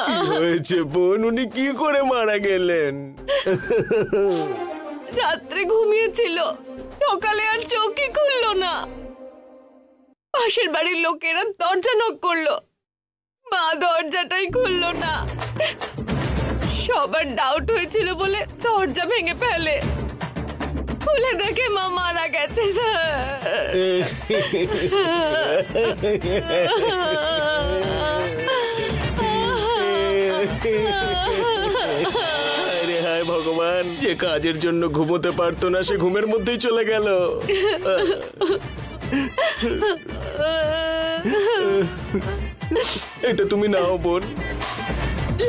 কি হয়েছে বোন, উনি কি করে মারা গেলেন? রাত্রে ঘুমিয়েছিল, সকালে আর চোখই খুললো না। পাশের বাড়ির লোকেরা দরজা নক করলো, মা দরজাটাই খুললো না। সবার ডাউট হয়েছিল বলে দরজা ভেঙে ফেলে, খুলে দেখে মা মারা গেছে আরে হায় ভগবান, যে কাজের জন্য ঘুমোতে পারতো না সে ঘুমের মধ্যেই চলে গেল। এটা তুমি নাও বোন।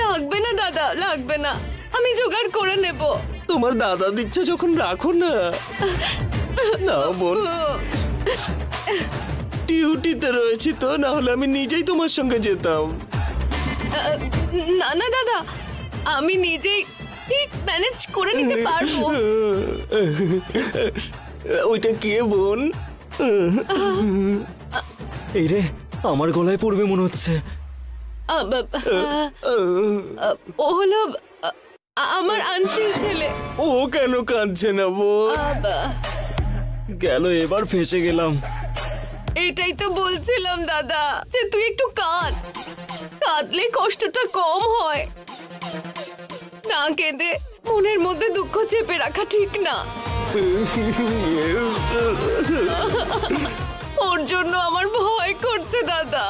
লাগবে না দাদা, লাগবে না, আমি জোগাড় করে নেব। তোমার দাদা দিচ্ছে যখন রাখো না। নাও বোন, ডিউটিতে রয়েছি তো, না হলে আমি নিজেই তোমার সঙ্গে যেতাম। না না দাদা, আমি নিজেই ঠিক ম্যানেজ করে নিতে পারবো। ওইটা কে বোন? এই রে, আমার গলায় পড়বে মনে হচ্ছে। ও হলো আমার আন্টির ছেলে। ও কেন কাঁদছে না বোন? গেল, এবার ফেঁসে গেলাম। এটাই তো বলছিলাম দাদা, যে তুই একটু কাঁদ, কাঁদলে কষ্টটা কম হয়। না কেঁদে মনের মধ্যে দুঃখ চেপে রাখা ঠিক না। ওর জন্য আমার ভয় করছে দাদা।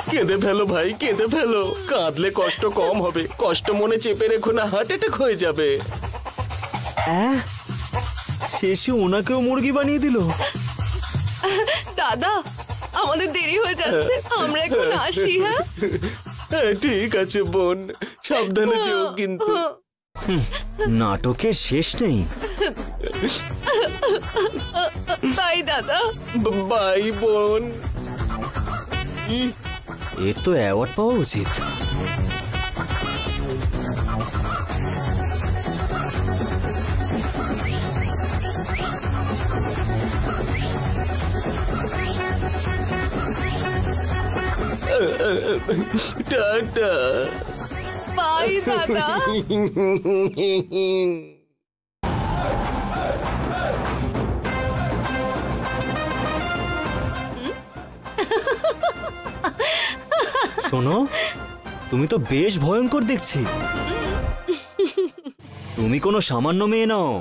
কেঁদে ফেলো ভাই, কেঁদে ফেলো। কাঁদলে কষ্ট কম হবে, কষ্ট মনে চেপে রেখো না, হার্ট অ্যাটাক হয়ে যাবে। শেষে ওনাকেও মুরগি বানিয়ে দিল। দাদা, আমাদের দেরি হয়ে যাচ্ছে, আমরা এখন আসি। হ্যাঁ হ্যাঁ ঠিক আছে বোন, সাবধানে যেও কিন্তু। নাটকের শেষ নেই। বাই দাদা। বাই বোন। এর তো অ্যাওয়ার্ড পাওয়া উচিত। টাটা। বাই দাদা। শোনো, তুমি তো বেশ ভয়ঙ্কর দেখছি। তুমি কোনো সামান্য মেয়ে নাও।